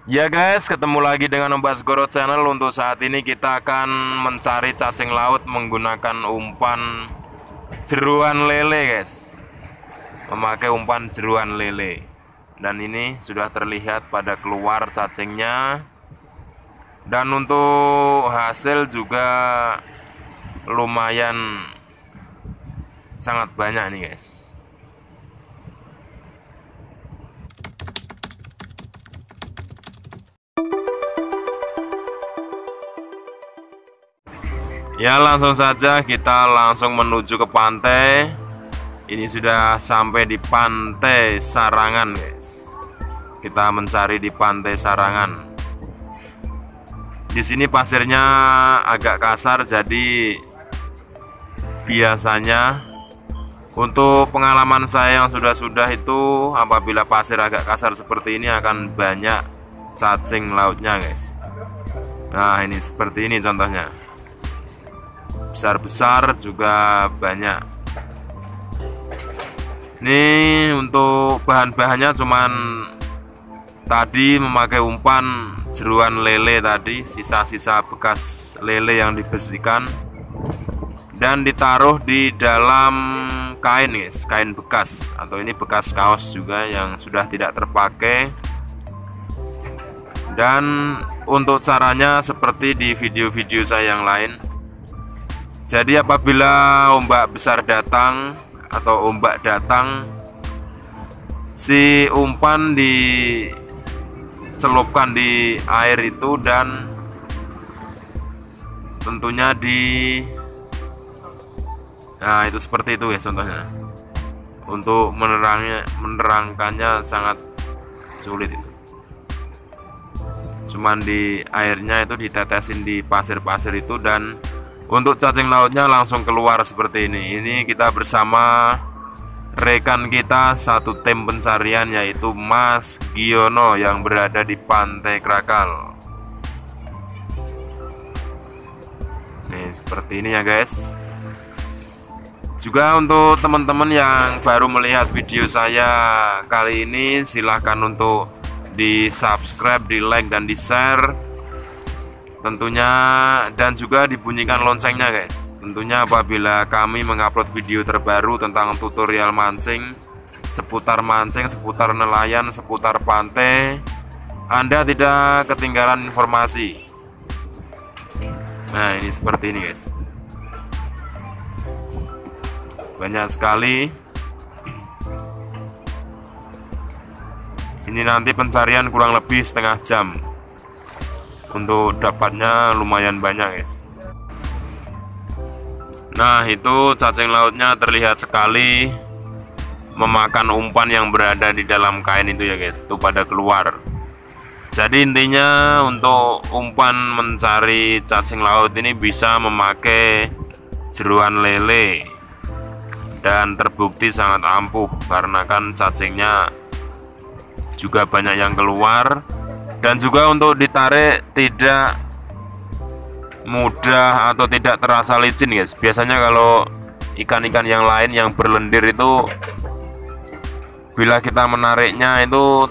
Ya guys, ketemu lagi dengan Om Basgoro Channel. Untuk saat ini kita akan mencari cacing laut menggunakan umpan jeruan lele guys. Memakai umpan jeruan lele. Dan ini sudah terlihat pada keluar cacingnya. Dan untuk hasil juga lumayan sangat banyak nih guys. Ya, langsung saja kita langsung menuju ke pantai. Ini sudah sampai di Pantai Sarangan guys. Kita mencari di Pantai Sarangan. Di sini pasirnya agak kasar, jadi biasanya untuk pengalaman saya yang sudah itu, apabila pasir agak kasar seperti ini akan banyak cacing lautnya guys. Nah, ini seperti ini contohnya. Besar-besar juga banyak. Ini untuk bahan-bahannya cuman tadi memakai umpan jeruan lele tadi, sisa-sisa bekas lele yang dibersihkan dan ditaruh di dalam kain guys, kain bekas, atau ini bekas kaos juga yang sudah tidak terpakai. Dan untuk caranya seperti di video-video saya yang lain. Jadi apabila ombak besar datang atau ombak datang, si umpan dicelupkan di air itu dan tentunya nah itu seperti itu ya contohnya. Untuk menerangkannya sangat sulit itu. Cuman di airnya itu ditetesin di pasir-pasir itu, dan untuk cacing lautnya langsung keluar seperti ini. Ini kita bersama rekan kita satu tim pencarian, yaitu Mas Giono yang berada di Pantai Krakal. Nih seperti ini ya guys. Juga untuk teman-teman yang baru melihat video saya kali ini, silahkan untuk di subscribe, di like, dan di share tentunya, dan juga dibunyikan loncengnya guys. Tentunya apabila kami mengupload video terbaru tentang tutorial mancing, seputar nelayan, seputar pantai, Anda tidak ketinggalan informasi. Nah, ini seperti ini guys. Banyak sekali. Ini nanti pencarian kurang lebih setengah jam. Untuk dapatnya lumayan banyak guys. Nah, itu cacing lautnya terlihat sekali memakan umpan yang berada di dalam kain itu ya guys. Itu pada keluar. Jadi intinya untuk umpan mencari cacing laut ini bisa memakai jeruan lele, dan terbukti sangat ampuh karena kan cacingnya juga banyak yang keluar. Dan juga untuk ditarik tidak mudah atau tidak terasa licin guys. Biasanya kalau ikan-ikan yang lain yang berlendir itu, bila kita menariknya itu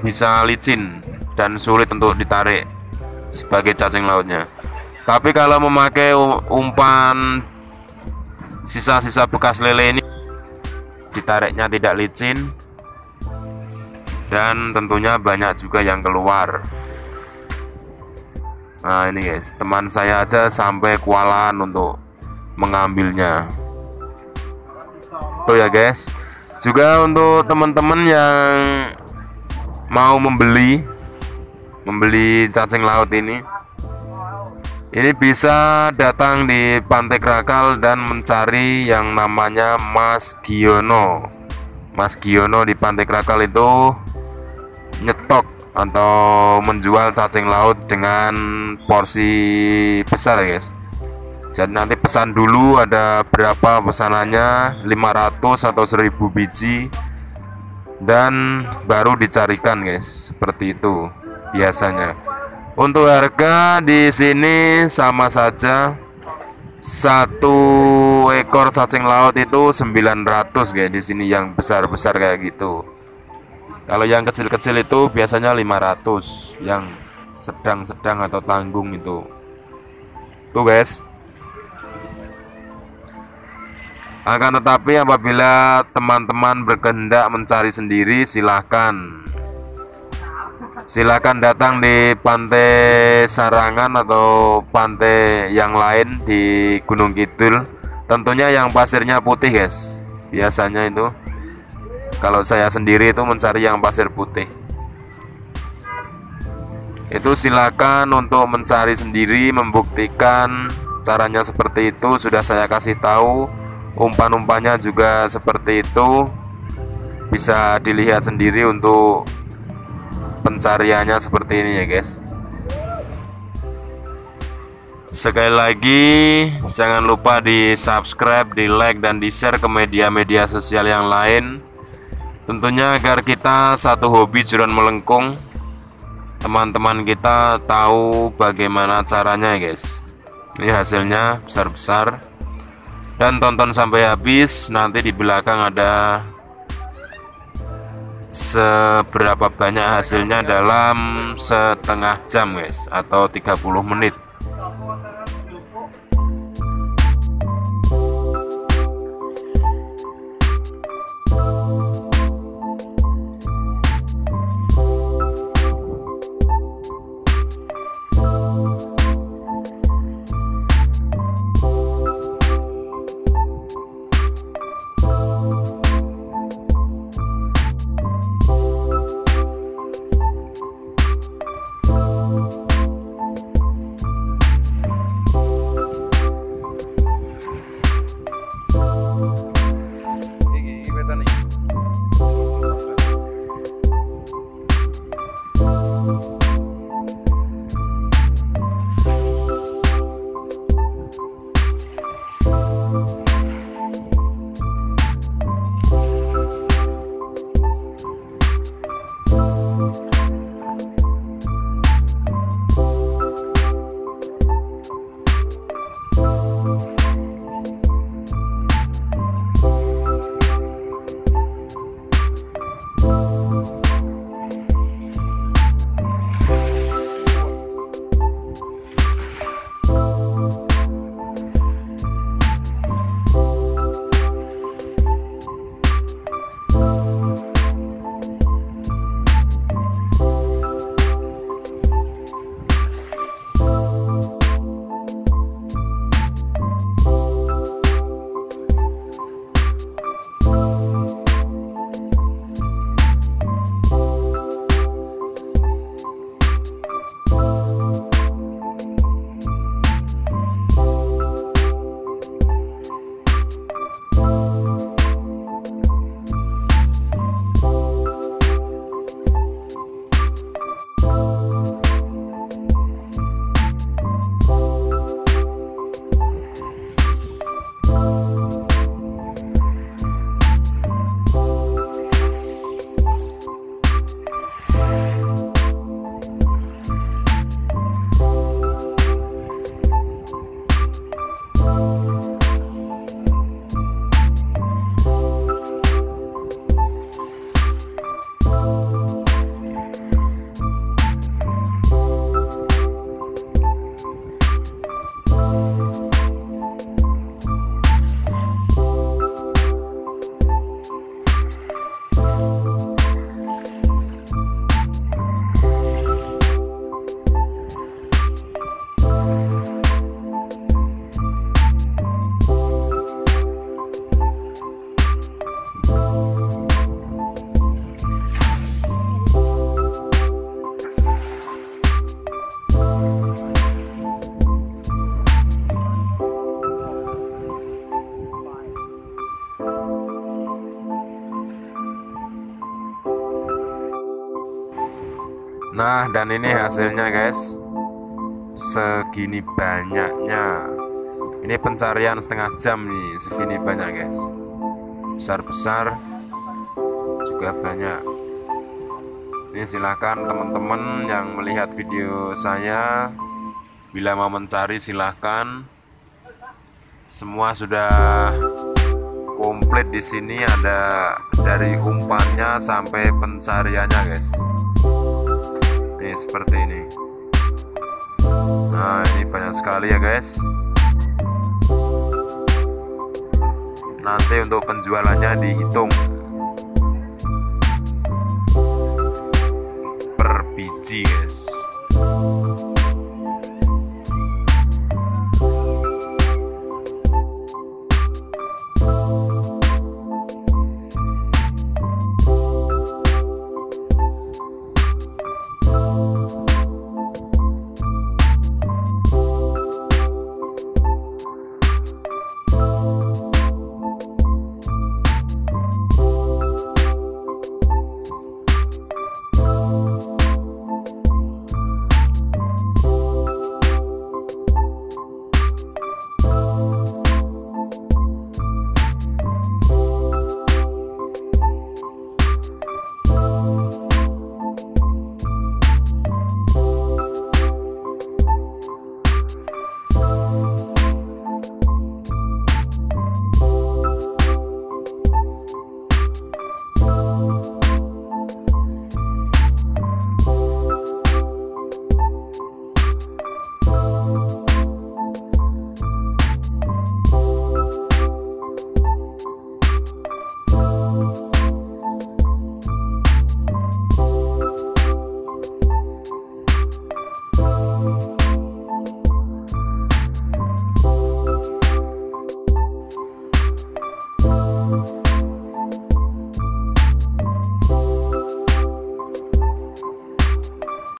bisa licin dan sulit untuk ditarik sebagai cacing lautnya. Tapi kalau memakai umpan sisa-sisa bekas lele ini, ditariknya tidak licin, dan tentunya banyak juga yang keluar. Nah ini guys, teman saya aja sampai kewalahan untuk mengambilnya. Tuh ya guys. Juga untuk teman-teman yang mau membeli cacing laut ini bisa datang di Pantai Krakal dan mencari yang namanya Mas Giono. Mas Giono di Pantai Krakal itu nyetok atau menjual cacing laut dengan porsi besar guys. Jadi nanti pesan dulu, ada berapa pesanannya, 500 atau 1000 biji, dan baru dicarikan guys. Seperti itu biasanya. Untuk harga di sini sama saja, satu ekor cacing laut itu 900 guys di sini, yang besar-besar kayak gitu. Kalau yang kecil-kecil itu biasanya 500, yang sedang-sedang atau tanggung itu. Tuh guys. Akan tetapi apabila teman-teman berkehendak mencari sendiri, silahkan datang di Pantai Sarangan atau pantai yang lain di Gunung Kidul. Tentunya yang pasirnya putih guys. Biasanya itu kalau saya sendiri itu mencari yang pasir putih. Itu silakan untuk mencari sendiri, membuktikan caranya seperti itu sudah saya kasih tahu. Umpan-umpannya juga seperti itu, bisa dilihat sendiri untuk pencariannya seperti ini ya guys. Sekali lagi jangan lupa di subscribe, di like, dan di share ke media-media sosial yang lain. Tentunya agar kita satu hobi jeron melengkung, teman-teman kita tahu bagaimana caranya guys. Ini hasilnya besar-besar. Dan tonton sampai habis, nanti di belakang ada seberapa banyak hasilnya dalam setengah jam guys, atau 30 menit. Nah, dan ini hasilnya guys, segini banyaknya. Ini pencarian setengah jam nih, segini banyak guys, besar-besar juga banyak. Ini silahkan teman-teman yang melihat video saya, bila mau mencari silahkan. Semua sudah komplit. Di sini ada dari umpannya sampai pencariannya guys. Ini seperti ini. Nah ini banyak sekali ya guys. Nanti untuk penjualannya dihitung per biji guys.